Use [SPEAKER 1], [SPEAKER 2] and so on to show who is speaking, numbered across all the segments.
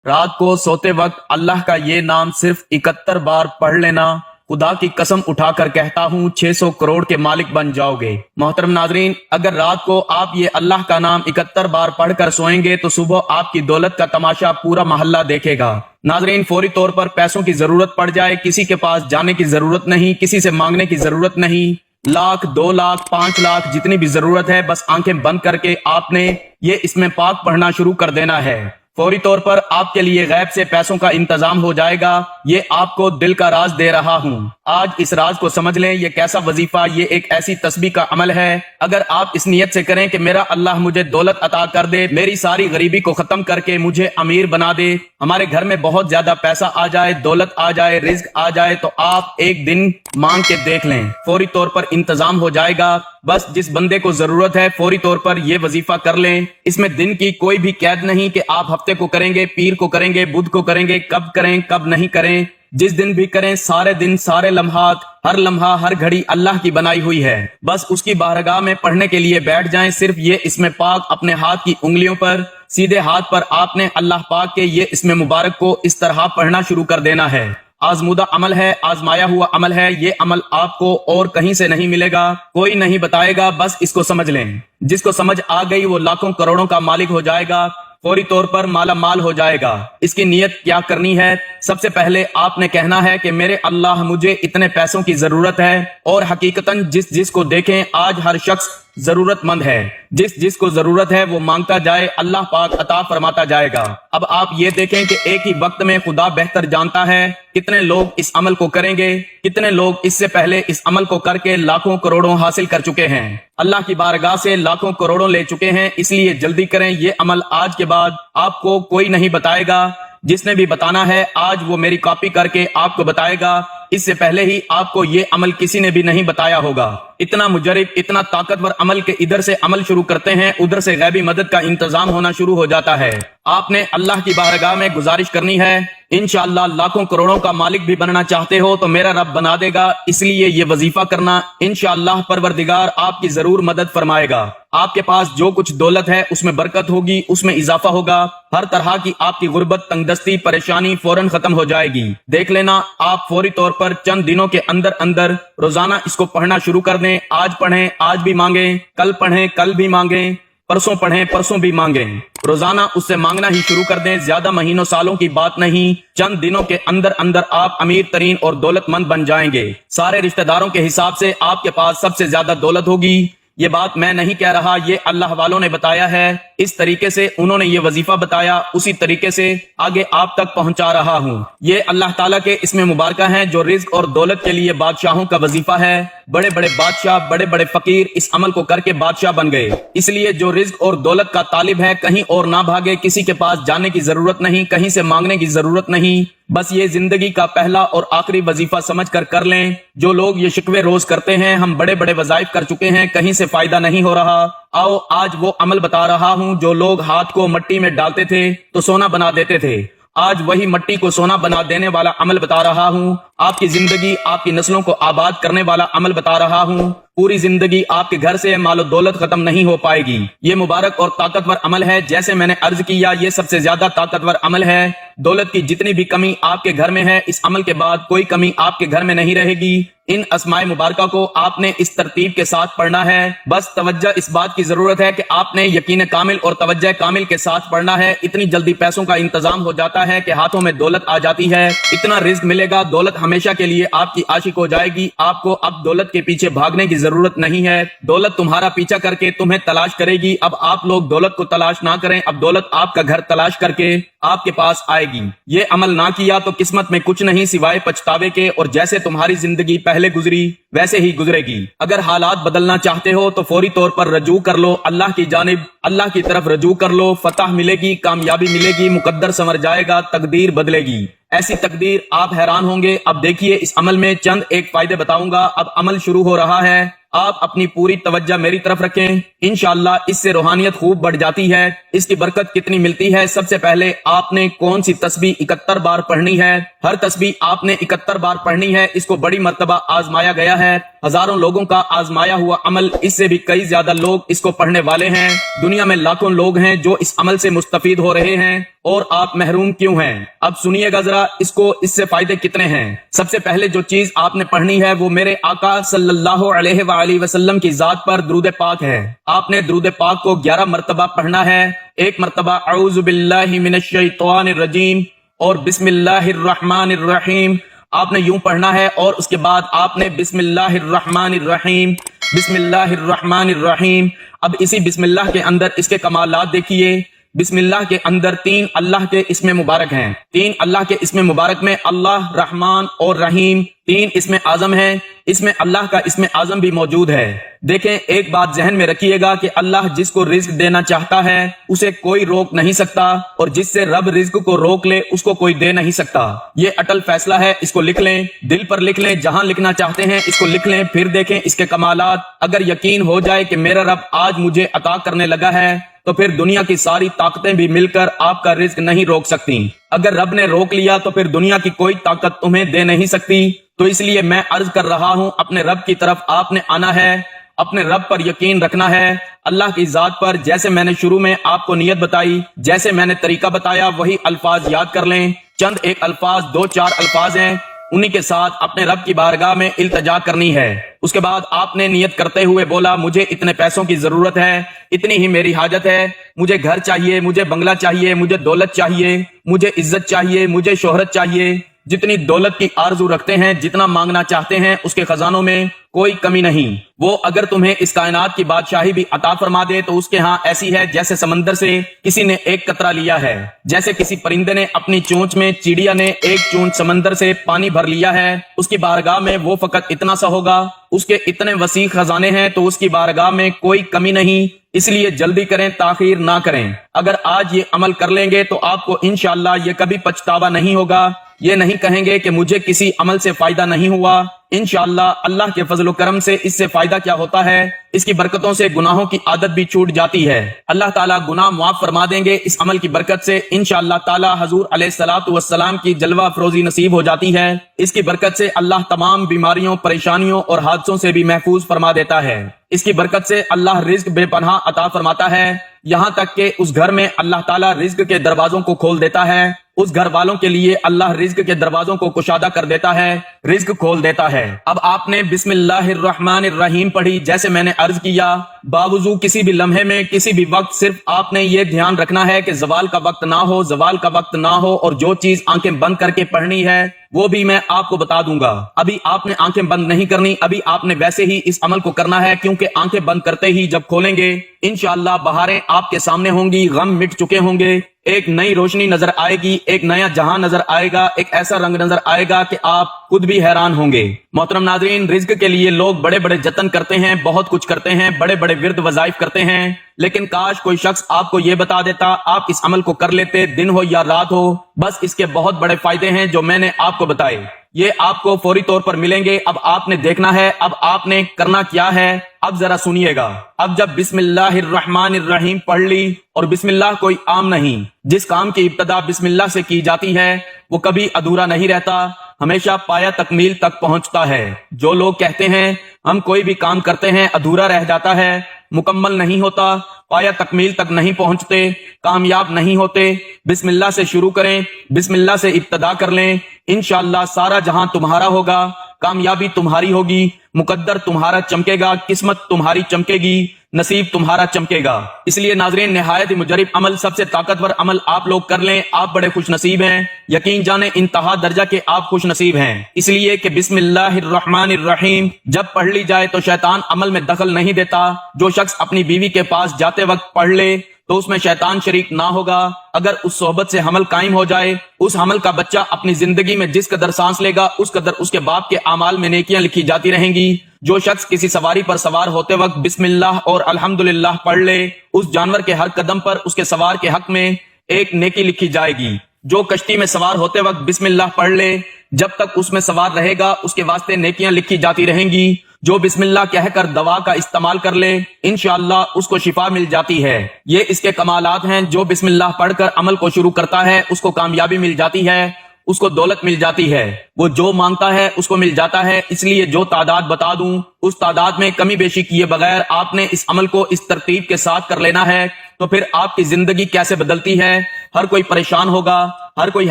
[SPEAKER 1] رات کو سوتے وقت اللہ کا یہ نام صرف 71 بار پڑھ لینا، خدا کی قسم اٹھا کر کہتا ہوں 600 کروڑ کے مالک بن جاؤ گے۔ محترم ناظرین، اگر رات کو آپ یہ اللہ کا نام 71 بار پڑھ کر سوئیں گے تو صبح آپ کی دولت کا تماشا پورا محلہ دیکھے گا۔ ناظرین، فوری طور پر پیسوں کی ضرورت پڑ جائے، کسی کے پاس جانے کی ضرورت نہیں، کسی سے مانگنے کی ضرورت نہیں، 1,00,000 2,00,000 5,00,000 جتنی بھی ضرورت ہے، بس آنکھیں بند کر کے آپ نے یہ اس میں پاک پڑھنا شروع کر دینا ہے۔ فوری طور پر آپ کے لیے غیب سے پیسوں کا انتظام ہو جائے گا۔ یہ آپ کو دل کا راز دے رہا ہوں، آج اس راز کو سمجھ لیں۔ یہ کیسا وظیفہ، یہ ایک ایسی تسبیح کا عمل ہے، اگر آپ اس نیت سے کریں کہ میرا اللہ مجھے دولت عطا کر دے، میری ساری غریبی کو ختم کر کے مجھے امیر بنا دے، ہمارے گھر میں بہت زیادہ پیسہ آ جائے، دولت آ جائے، رزق آ جائے، تو آپ ایک دن مانگ کے دیکھ لیں، فوری طور پر انتظام ہو جائے گا۔ بس جس بندے کو ضرورت ہے فوری طور پر یہ وظیفہ کر لیں۔ اس میں دن کی کوئی بھی قید نہیں کہ آپ ہفتے کو کریں گے، پیر کو کریں گے، بدھ کو کریں گے، کب کریں کب نہیں کریں، جس دن بھی کریں، سارے دن، سارے لمحات، ہر لمحہ، ہر گھڑی اللہ کی بنائی ہوئی ہے۔ بس اس کی بارگاہ میں پڑھنے کے لیے بیٹھ جائیں۔ صرف یہ اسم پاک اپنے ہاتھ کی انگلیوں پر، سیدھے ہاتھ پر آپ نے اللہ پاک کے یہ اسم مبارک کو اس طرح پڑھنا شروع کر دینا ہے۔ آزمودہ عمل ہے، آزمایا ہوا عمل ہے، یہ عمل آپ کو اور کہیں سے نہیں ملے گا، کوئی نہیں بتائے گا، بس اس کو سمجھ لیں۔ جس کو سمجھ آ گئی وہ لاکھوں کروڑوں کا مالک ہو جائے گا، فوری طور پر مالا مال ہو جائے گا۔ اس کی نیت کیا کرنی ہے؟ سب سے پہلے آپ نے کہنا ہے کہ میرے اللہ مجھے اتنے پیسوں کی ضرورت ہے، اور حقیقتاً جس کو دیکھیں آج ہر شخص ضرورت مند ہے، جس کو ضرورت ہے وہ مانگتا جائے، اللہ پاک عطا فرماتا جائے گا۔ اب آپ یہ دیکھیں کہ ایک ہی وقت میں خدا بہتر جانتا ہے کتنے لوگ اس عمل کو کریں گے، کتنے لوگ اس سے پہلے اس عمل کو کر کے لاکھوں کروڑوں حاصل کر چکے ہیں، اللہ کی بارگاہ سے لاکھوں کروڑوں لے چکے ہیں۔ اس لیے جلدی کریں، یہ عمل آج کے بعد آپ کو کوئی نہیں بتائے گا، جس نے بھی بتانا ہے آج وہ میری کاپی کر کے آپ کو بتائے گا، اس سے پہلے ہی آپ کو یہ عمل کسی نے بھی نہیں بتایا ہوگا۔ اتنا مجرب، اتنا طاقتور عمل کہ ادھر سے عمل شروع کرتے ہیں، ادھر سے غیبی مدد کا انتظام ہونا شروع ہو جاتا ہے۔ آپ نے اللہ کی بارگاہ میں گزارش کرنی ہے، انشاءاللہ لاکھوں کروڑوں کا مالک بھی بننا چاہتے ہو تو میرا رب بنا دے گا، اس لیے یہ وظیفہ کرنا، انشاءاللہ پروردگار آپ کی ضرور مدد فرمائے گا۔ آپ کے پاس جو کچھ دولت ہے اس میں برکت ہوگی، اس میں اضافہ ہوگا، ہر طرح کی آپ کی غربت، تنگ دستی، پریشانی فوراً ختم ہو جائے گی۔ دیکھ لینا، آپ فوری طور پر چند دنوں کے اندر روزانہ اس کو پڑھنا شروع کر دیں۔ آج پڑھیں، آج بھی مانگیں، کل پڑھیں، کل بھی مانگیں، پرسوں پڑھیں، پرسوں بھی مانگیں، روزانہ اس سے مانگنا ہی شروع کر دیں۔ زیادہ مہینوں سالوں کی بات نہیں، چند دنوں کے اندر آپ امیر ترین اور دولت مند بن جائیں گے۔ سارے رشتہ داروں کے حساب سے آپ کے پاس سب سے زیادہ دولت ہوگی۔ یہ بات میں نہیں کہہ رہا، یہ اللہ والوں نے بتایا ہے، اس طریقے سے انہوں نے یہ وظیفہ بتایا، اسی طریقے سے آگے آپ تک پہنچا رہا ہوں۔ یہ اللہ تعالیٰ کے اسم مبارکہ ہیں جو رزق اور دولت کے لیے بادشاہوں کا وظیفہ ہے۔ بڑے بڑے بادشاہ، بڑے بڑے فقیر اس عمل کو کر کے بادشاہ بن گئے۔ اس لیے جو رزق اور دولت کا طالب ہے کہیں اور نہ بھاگے، کسی کے پاس جانے کی ضرورت نہیں، کہیں سے مانگنے کی ضرورت نہیں، بس یہ زندگی کا پہلا اور آخری وظیفہ سمجھ کر لیں۔ جو لوگ یہ شکوے روز کرتے ہیں ہم بڑے بڑے وظائف کر چکے ہیں، کہیں سے فائدہ نہیں ہو رہا، آؤ آج وہ عمل بتا رہا ہوں۔ جو لوگ ہاتھ کو مٹی میں ڈالتے تھے تو سونا بنا دیتے تھے، آج وہی مٹی کو سونا بنا دینے والا عمل بتا رہا ہوں۔ آپ کی زندگی، آپ کی نسلوں کو آباد کرنے والا عمل بتا رہا ہوں۔ پوری زندگی آپ کے گھر سے مال و دولت ختم نہیں ہو پائے گی۔ یہ مبارک اور طاقتور عمل ہے، جیسے میں نے عرض کیا یہ سب سے زیادہ طاقتور عمل ہے۔ دولت کی جتنی بھی کمی آپ کے گھر میں ہے، اس عمل کے بعد کوئی کمی آپ کے گھر میں نہیں رہے گی۔ ان اسماء مبارکہ کو آپ نے اس ترتیب کے ساتھ پڑھنا ہے۔ بس توجہ اس بات کی ضرورت ہے کہ آپ نے یقین کامل اور توجہ کامل کے ساتھ پڑھنا ہے۔ اتنی جلدی پیسوں کا انتظام ہو جاتا ہے کہ ہاتھوں میں دولت آ جاتی ہے، اتنا رزق ملے گا، دولت ہمیشہ کے لیے آپ کی عاشق ہو جائے گی۔ آپ کو اب دولت کے پیچھے بھاگنے کی ضرورت نہیں ہے، دولت تمہارا پیچھا کر کے تمہیں تلاش کرے گی۔ اب آپ لوگ دولت کو تلاش نہ کریں، اب دولت آپ کا گھر تلاش کر کے آپ کے پاس آئے گی۔ یہ عمل نہ کیا تو قسمت میں کچھ نہیں سوائے پچھتاوے کے، اور جیسے تمہاری زندگی پہلے گزری ویسے ہی گزرے گی۔ اگر حالات بدلنا چاہتے ہو تو فوری طور پر رجوع کر لو اللہ کی جانب، اللہ کی طرف رجوع کر لو، فتح ملے گی، کامیابی ملے گی، مقدر سنور جائے گا، تقدیر بدلے گی، ایسی تقدیر آپ حیران ہوں گے۔ اب دیکھیے اس عمل میں چند ایک فائدے بتاؤں گا۔ اب عمل شروع ہو رہا ہے، آپ اپنی پوری توجہ میری طرف رکھیں، انشاءاللہ اس سے روحانیت خوب بڑھ جاتی ہے۔ اس کی برکت کتنی ملتی ہے؟ سب سے پہلے آپ نے کون سی تسبیح 71 بار پڑھنی ہے؟ ہر تسبیح آپ نے 71 بار پڑھنی ہے۔ اس کو بڑی مرتبہ آزمایا گیا ہے، ہزاروں لوگوں کا آزمایا ہوا عمل، اس سے بھی کئی زیادہ لوگ اس کو پڑھنے والے ہیں۔ دنیا میں لاکھوں لوگ ہیں جو اس عمل سے مستفید ہو رہے ہیں۔ اور آپ محروم کیوں ہیں؟ اب سنیے گا ذرا اس سے فائدے کتنے ہیں۔ سب سے پہلے جو چیز آپ نے پڑھنی ہے وہ میرے آقا صلی اللہ علیہ وآلہ وسلم کی ذات پر درود پاک ہے۔ آپ نے درود پاک کو 11 مرتبہ پڑھنا ہے۔ ایک مرتبہ اعوذ باللہ من الشیطان الرجیم اور بسم اللہ الرحمن الرحیم آپ نے یوں پڑھنا ہے، اور اس کے بعد آپ نے بسم اللہ الرحمن الرحیم بسم اللہ الرحمن الرحیم۔ اب اسی بسم اللہ کے اندر اس کے کمالات دیکھیے۔ بسم اللہ کے اندر 3 اللہ کے اسم مبارک ہیں۔ 3 اللہ کے اسم مبارک میں اللہ، رحمان اور رحیم 3 اسم اعظم ہیں۔ اس میں اللہ کا اسم اعظم بھی موجود ہے۔ دیکھیں، ایک بات ذہن میں رکھیے گا کہ اللہ جس کو رزق دینا چاہتا ہے اسے کوئی روک نہیں سکتا، اور جس سے رب رزق کو روک لے اس کو کوئی دے نہیں سکتا۔ یہ اٹل فیصلہ ہے، اس کو لکھ لیں، دل پر لکھ لیں، جہاں لکھنا چاہتے ہیں اس کو لکھ لیں، پھر دیکھیں اس کے کمالات۔ اگر یقین ہو جائے کہ میرا رب آج مجھے عطا کرنے لگا ہے تو پھر دنیا کی ساری طاقتیں بھی مل کر آپ کا رزق نہیں روک سکتی۔ اگر رب نے روک لیا تو پھر دنیا کی کوئی طاقت تمہیں دے نہیں سکتی۔ تو اس لیے میں عرض کر رہا ہوں، اپنے رب کی طرف آپ نے آنا ہے، اپنے رب پر یقین رکھنا ہے، اللہ کی ذات پر۔ جیسے میں نے شروع میں آپ کو نیت بتائی، جیسے میں نے طریقہ بتایا، وہی الفاظ یاد کر لیں۔ چند ایک الفاظ، 2-4 الفاظ ہیں، انہی کے ساتھ اپنے رب کی بارگاہ میں التجا کرنی ہے۔ اس کے بعد آپ نے نیت کرتے ہوئے بولا، مجھے اتنے پیسوں کی ضرورت ہے، اتنی ہی میری حاجت ہے، مجھے گھر چاہیے، مجھے بنگلہ چاہیے، مجھے دولت چاہیے، مجھے عزت چاہیے، مجھے شہرت چاہیے۔ جتنی دولت کی آرزو رکھتے ہیں، جتنا مانگنا چاہتے ہیں، اس کے خزانوں میں کوئی کمی نہیں۔ وہ اگر تمہیں اس کائنات کی بادشاہی بھی عطا فرما دے تو اس کے ہاں ایسی ہے جیسے سمندر سے کسی نے ایک قطرہ لیا ہے، جیسے کسی پرندے نے اپنی چونچ میں، چڑیا نے ایک چونچ سمندر سے پانی بھر لیا ہے۔ اس کی بارگاہ میں وہ فقط اتنا سا ہوگا، اس کے اتنے وسیع خزانے ہیں تو اس کی بارگاہ میں کوئی کمی نہیں۔ اس لیے جلدی کریں، تاخیر نہ کریں۔ اگر آج یہ عمل کر لیں گے تو آپ کو انشاءاللہ یہ کبھی پچھتاوا نہیں ہوگا، یہ نہیں کہیں گے کہ مجھے کسی عمل سے فائدہ نہیں ہوا۔ انشاءاللہ اللہ کے فضل و کرم سے اس سے فائدہ کیا ہوتا ہے، اس کی برکتوں سے گناہوں کی عادت بھی چھوٹ جاتی ہے۔ اللہ تعالیٰ گناہ معاف فرما دیں گے اس عمل کی برکت سے۔ انشاءاللہ تعالیٰ حضور علیہ الصلوۃ والسلام کی جلوہ افروزی نصیب ہو جاتی ہے۔ اس کی برکت سے اللہ تمام بیماریوں، پریشانیوں اور حادثوں سے بھی محفوظ فرما دیتا ہے۔ اس کی برکت سے اللہ رزق بے پناہ عطا فرماتا ہے، یہاں تک کہ اس گھر میں اللہ تعالیٰ رزق کے دروازوں کو کھول دیتا ہے۔ اس گھر والوں کے لیے اللہ رزق کے دروازوں کو کشادہ کر دیتا ہے، رزق کھول دیتا ہے۔ اب آپ نے بسم اللہ الرحمن الرحیم پڑھی، جیسے میں نے عرض کیا، باوضو کسی بھی لمحے میں، کسی بھی وقت صرف آپ نے یہ دھیان رکھنا ہے کہ زوال کا وقت نہ ہو، زوال کا وقت نہ ہو، اور جو چیز آنکھیں بند کر کے پڑھنی ہے وہ بھی میں آپ کو بتا دوں گا۔ ابھی آپ نے آنکھیں بند نہیں کرنی، ابھی آپ نے ویسے ہی اس عمل کو کرنا ہے، کیونکہ آنکھیں بند کرتے ہی جب کھولیں گے انشاءاللہ بہاریں آپ کے سامنے ہوں گی، غم مٹ چکے ہوں گے، ایک نئی روشنی نظر آئے گی، ایک نیا جہاں نظر آئے گا، ایک ایسا رنگ نظر آئے گا کہ آپ خود بھی حیران ہوں گے۔ محترم ناظرین، رزق کے لیے لوگ بڑے بڑے جتن کرتے ہیں، بہت کچھ کرتے ہیں، بڑے بڑے ورد وظائف کرتے ہیں، لیکن کاش کوئی شخص آپ کو یہ بتا دیتا، آپ اس عمل کو کر لیتے، دن ہو یا رات ہو، بس اس کے بہت بڑے فائدے ہیں جو میں نے آپ کو بتائے، یہ آپ کو فوری طور پر ملیں گے۔ اب آپ نے دیکھنا ہے، اب آپ نے کرنا کیا ہے، اب ذرا سنیے گا۔ اب جب بسم اللہ الرحمن الرحیم پڑھ لی، اور بسم اللہ کوئی عام نہیں، جس کام کی ابتدا بسم اللہ سے کی جاتی ہے وہ کبھی ادھورا نہیں رہتا، ہمیشہ پایا تکمیل تک پہنچتا ہے۔ جو لوگ کہتے ہیں ہم کوئی بھی کام کرتے ہیں ادھورا رہ جاتا ہے، مکمل نہیں ہوتا، پایا تکمیل تک نہیں پہنچتے، کامیاب نہیں ہوتے، بسم اللہ سے شروع کریں، بسم اللہ سے ابتدا کر لیں، انشاءاللہ سارا جہاں تمہارا ہوگا، کامیابی تمہاری ہوگی، مقدر تمہارا چمکے گا، قسمت تمہاری چمکے گی، نصیب تمہارا چمکے گا۔ اس لیے ناظرین، نہایت مجرب عمل، سب سے طاقتور عمل آپ لوگ کر لیں، آپ بڑے خوش نصیب ہیں، یقین جانیں انتہا درجہ کے آپ خوش نصیب ہیں، اس لیے کہ بسم اللہ الرحمن الرحیم جب پڑھ لی جائے تو شیطان عمل میں دخل نہیں دیتا۔ جو شخص اپنی بیوی کے پاس جاتے وقت پڑھ لے تو اس میں شیطان شریک نہ ہوگا۔ اگر اس صحبت سے حمل قائم ہو جائے، اس حمل کا بچہ اپنی زندگی میں جس قدر سانس لے گا اس قدر اس کے باپ کے اعمال میں نیکیاں لکھی جاتی رہیں گی۔ جو شخص کسی سواری پر سوار ہوتے وقت بسم اللہ اور الحمدللہ پڑھ لے، اس جانور کے ہر قدم پر اس کے سوار کے حق میں ایک نیکی لکھی جائے گی۔ جو کشتی میں سوار ہوتے وقت بسم اللہ پڑھ لے، جب تک اس میں سوار رہے گا اس کے واسطے نیکیاں لکھی جاتی رہیں گی۔ جو بسم اللہ کہہ کر دوا کا استعمال کر لے، انشاءاللہ اس کو شفا مل جاتی ہے۔ یہ اس کے کمالات ہیں۔ جو بسم اللہ پڑھ کر عمل کو شروع کرتا ہے اس کو کامیابی مل جاتی ہے، اس کو دولت مل جاتی ہے، وہ جو مانگتا ہے اس کو مل جاتا ہے۔ اس لیے جو تعداد بتا دوں اس تعداد میں کمی بیشی کیے بغیر آپ نے اس عمل کو اس ترتیب کے ساتھ کر لینا ہے، تو پھر آپ کی زندگی کیسے بدلتی ہے ہر کوئی پریشان ہوگا، ہر کوئی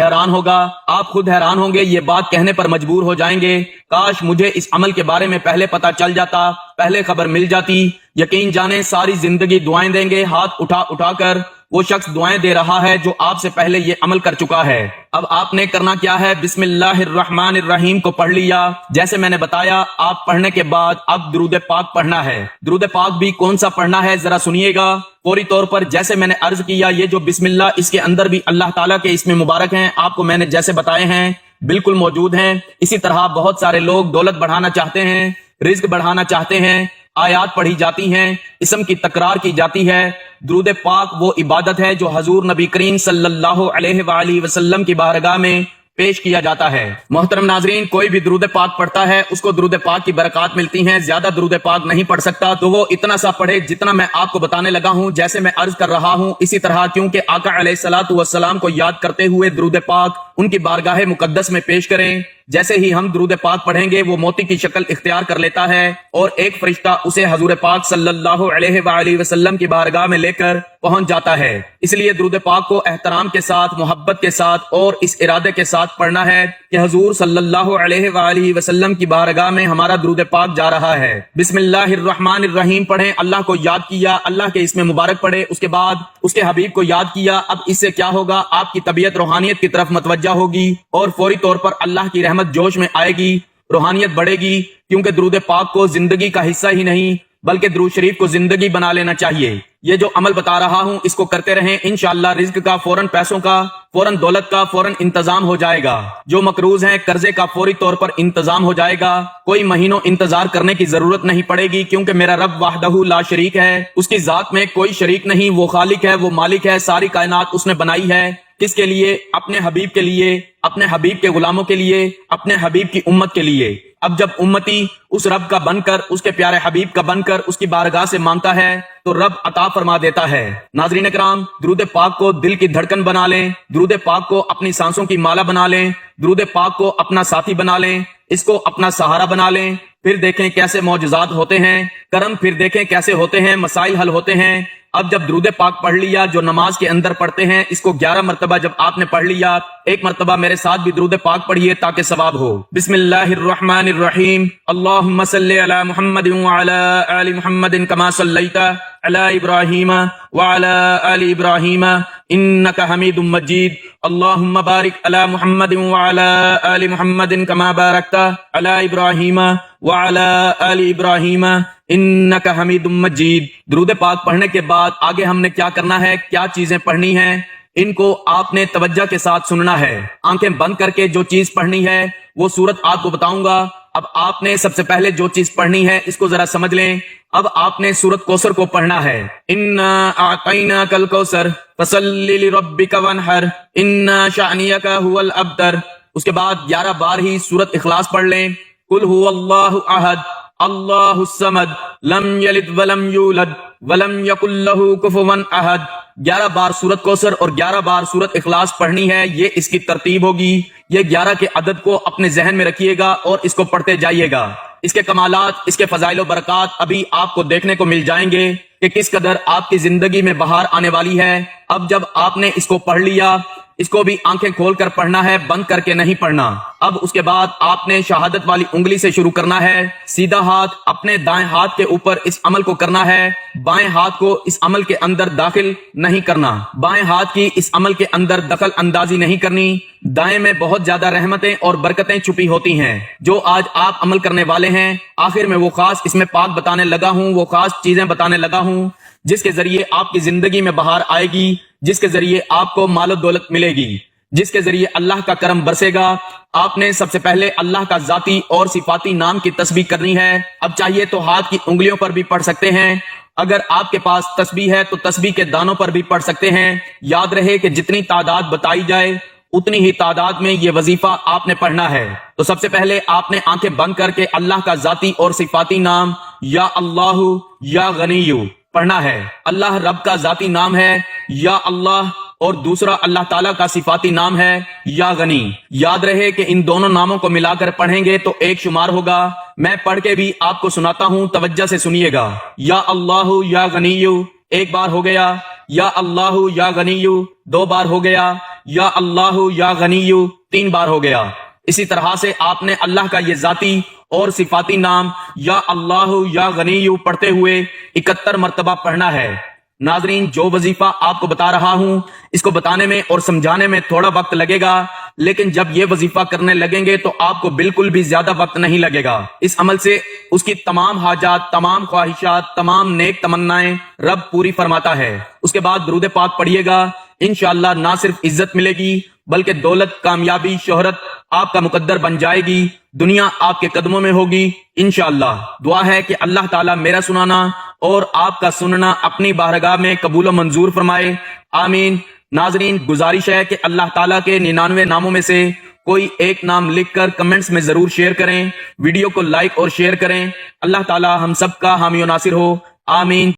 [SPEAKER 1] حیران ہوگا، آپ خود حیران ہوں گے، یہ بات کہنے پر مجبور ہو جائیں گے، کاش مجھے اس عمل کے بارے میں پہلے پتہ چل جاتا، پہلے خبر مل جاتی۔ یقین جانیں ساری زندگی دعائیں دیں گے، ہاتھ اٹھا اٹھا کر وہ شخص دعائیں دے رہا ہے جو آپ سے پہلے یہ عمل کر چکا ہے۔ اب آپ نے کرنا کیا ہے، بسم اللہ الرحمن الرحیم کو پڑھ لیا، جیسے میں نے بتایا، آپ پڑھنے کے بعد اب درود پاک پڑھنا ہے۔ درود پاک بھی کون سا پڑھنا ہے ذرا سنیے گا فوری طور پر۔ جیسے میں نے عرض کیا، یہ جو بسم اللہ، اس کے اندر بھی اللہ تعالیٰ کے اسم مبارک ہیں، آپ کو میں نے جیسے بتائے ہیں بالکل موجود ہیں۔ اسی طرح بہت سارے لوگ دولت بڑھانا چاہتے ہیں، رزق بڑھانا چاہتے ہیں، آیات پڑھی جاتی ہیں، اسم کی تکرار کی جاتی ہے۔ درود پاک وہ عبادت ہے جو حضور نبی کریم صلی اللہ علیہ وآلہ وسلم کی بارگاہ میں پیش کیا جاتا ہے۔ محترم ناظرین، کوئی بھی درود پاک پڑھتا ہے اس کو درود پاک کی برکات ملتی ہیں۔ زیادہ درود پاک نہیں پڑھ سکتا تو وہ اتنا سا پڑھے جتنا میں آپ کو بتانے لگا ہوں، جیسے میں عرض کر رہا ہوں اسی طرح، کیونکہ آقا علیہ الصلوۃ والسلام کو یاد کرتے ہوئے درود پاک ان کی بارگاہ مقدس میں پیش کریں۔ جیسے ہی ہم درود پاک پڑھیں گے وہ موتی کی شکل اختیار کر لیتا ہے اور ایک فرشتہ اسے حضور پاک صلی اللہ علیہ وآلہ وسلم کی بارگاہ میں لے کر پہنچ جاتا ہے۔ اس لیے درود پاک کو احترام کے ساتھ، محبت کے ساتھ اور اس ارادے کے ساتھ پڑھنا ہے کہ حضور صلی اللہ علیہ وآلہ وسلم کی بارگاہ میں ہمارا درود پاک جا رہا ہے۔ بسم اللہ الرحمن الرحیم پڑھیں، اللہ کو یاد کیا، اللہ کے اسم مبارک پڑھے، اس کے بعد اس کے حبیب کو یاد کیا۔ اب اس سے کیا ہوگا، آپ کی طبیعت روحانیت کی طرف متوجہ ہوگی اور فوری طور پر اللہ کی رحمت جوش میں آئے گی، روحانیت بڑھے گی، کیونکہ درود پاک کو زندگی کا حصہ ہی نہیں بلکہ درود شریف کو زندگی بنا لینا چاہیے۔ یہ جو عمل بتا رہا ہوں اس کو کرتے رہیں، انشاءاللہ رزق کا، فوراً پیسوں کا، فوراً دولت کا فوراً انتظام ہو جائے گا۔ جو مقروض ہیں قرضے کا فوری طور پر انتظام ہو جائے گا، کوئی مہینوں انتظار کرنے کی ضرورت نہیں پڑے گی، کیونکہ میرا رب وحدہ لا شریک ہے، اس کی ذات میں کوئی شریک نہیں، وہ خالق ہے، وہ مالک ہے، ساری کائنات اس نے بنائی ہے۔ کس کے لیے؟ اپنے حبیب کے لیے، اپنے حبیب کے غلاموں کے لیے، اپنے حبیب کی امت کے لیے۔ اب جب امتی اس رب کا بن کر، اس کے پیارے حبیب کا بن کر اس کی بارگاہ سے مانگتا ہے تو رب عطا فرما دیتا ہے۔ ناظرین کرام، درود پاک کو دل کی دھڑکن بنا لیں، درود پاک کو اپنی سانسوں کی مالا بنا لیں، درود پاک کو اپنا ساتھی بنا لیں، اس کو اپنا سہارا بنا لیں، پھر دیکھیں کیسے معجزات ہوتے ہیں، کرم پھر دیکھیں کیسے ہوتے ہیں، مسائل حل ہوتے ہیں۔ اب جب درود پاک پڑھ لیا جو نماز کے اندر پڑھتے ہیں، اس کو 11 مرتبہ جب آپ نے پڑھ لیا، ایک مرتبہ میرے ساتھ بھی درود پاک پڑھیے تاکہ ثواب ہو۔ بسم اللہ الرحمن الرحیم، اللہم صلی علی محمد وعلی آل محمد کما صلیت علی ابراہیم وعلی آل ابراہیم انک حمید مجید، اللہم بارک علی محمد وعلی آل محمد کما بارکت علی ابراہیم وعلی آل ابراہیم انک حمید مجید۔ درود پاک پڑھنے کے بعد آگے ہم نے کیا کرنا ہے، کیا چیزیں پڑھنی ہیں، ان کو آپ نے توجہ کے ساتھ سننا ہے۔ آنکھیں بند کر کے جو چیز پڑھنی ہے وہ سورت آپ کو بتاؤں گا۔ اب آپ نے سب سے پہلے جو چیز پڑھنی ہے اس کو ذرا سمجھ لیں۔ اب آپ نے سورت کوثر کو پڑھنا ہے، انا اعطیناک الکوثر فصلی لربک وانحر ان شانیک هو الابتر۔ اس کے بعد 11 بار ہی سورت اخلاص پڑھ لیں، قل هو اللہ احد اللہ الصمد لم یلد ولم یولد ولم یکن له کفوا احد۔ 11 بار سورت کوثر اور 11 بار سورت اخلاص پڑھنی ہے، یہ اس کی ترتیب ہوگی۔ یہ 11 کے عدد کو اپنے ذہن میں رکھیے گا اور اس کو پڑھتے جائیے گا۔ اس کے کمالات، اس کے فضائل و برکات ابھی آپ کو دیکھنے کو مل جائیں گے کہ کس قدر آپ کی زندگی میں بہار آنے والی ہے۔ اب جب آپ نے اس کو پڑھ لیا، اس کو بھی آنکھیں کھول کر پڑھنا ہے، بند کر کے نہیں پڑھنا۔ اب اس کے بعد آپ نے شہادت والی انگلی سے شروع کرنا ہے، سیدھا ہاتھ اپنے دائیں ہاتھ کے اوپر اس عمل کو کرنا ہے، بائیں ہاتھ کو اس عمل کے اندر داخل نہیں کرنا، بائیں ہاتھ کی اس عمل کے اندر دخل اندازی نہیں کرنی۔ دائیں میں بہت زیادہ رحمتیں اور برکتیں چھپی ہوتی ہیں جو آج آپ عمل کرنے والے ہیں۔ آخر میں وہ خاص اس میں پاک بتانے لگا ہوں، وہ خاص چیزیں بتانے لگا ہوں جس کے ذریعے آپ کی زندگی میں بہار آئے گی، جس کے ذریعے آپ کو مال و دولت ملے گی، جس کے ذریعے اللہ کا کرم برسے گا۔ آپ نے سب سے پہلے اللہ کا ذاتی اور صفاتی نام کی تسبیح کرنی ہے۔ اب چاہیے تو ہاتھ کی انگلیوں پر بھی پڑھ سکتے ہیں، اگر آپ کے پاس تسبیح ہے تو تسبیح کے دانوں پر بھی پڑھ سکتے ہیں۔ یاد رہے کہ جتنی تعداد بتائی جائے اتنی ہی تعداد میں یہ وظیفہ آپ نے پڑھنا ہے۔ تو سب سے پہلے آپ نے آنکھیں بند کر کے اللہ کا ذاتی اور صفاتی نام یا اللہ یا غنی پڑھنا ہے۔ اللہ رب کا ذاتی نام ہے یا اللہ، اور دوسرا اللہ تعالیٰ کا صفاتی نام ہے یا غنی۔ یاد رہے کہ ان دونوں ناموں کو ملا کر پڑھیں گے تو ایک شمار ہوگا۔ میں پڑھ کے بھی آپ کو سناتا ہوں، توجہ سے سنیے گا۔ یا اللہ یا غنی ایک بار ہو گیا، یا اللہ یا غنیو 2 بار ہو گیا، یا اللہ یا غنیو 3 بار ہو گیا۔ اسی طرح سے آپ نے اللہ کا یہ ذاتی اور صفاتی نام یا اللہ یا غنیو پڑھتے ہوئے 71 مرتبہ پڑھنا ہے۔ ناظرین، جو وظیفہ آپ کو بتا رہا ہوں اس کو بتانے میں اور سمجھانے میں تھوڑا وقت لگے گا، لیکن جب یہ وظیفہ کرنے لگیں گے تو آپ کو بالکل بھی زیادہ وقت نہیں لگے گا۔ اس عمل سے اس کی تمام حاجات، تمام خواہشات، تمام نیک تمنائیں رب پوری فرماتا ہے۔ اس کے بعد درود پاک پڑھیے گا، انشاءاللہ نہ صرف عزت ملے گی بلکہ دولت، کامیابی، شہرت آپ کا مقدر بن جائے گی، دنیا آپ کے قدموں میں ہوگی انشاءاللہ۔ دعا ہے کہ اللہ تعالیٰ میرا سنانا اور آپ کا سننا اپنی بارگاہ میں قبول و منظور فرمائے، آمین۔ ناظرین، گزارش ہے کہ اللہ تعالیٰ کے 99 ناموں میں سے کوئی ایک نام لکھ کر کمنٹس میں ضرور شیئر کریں، ویڈیو کو لائک اور شیئر کریں۔ اللہ تعالیٰ ہم سب کا حامی و ناصر ہو، آمین۔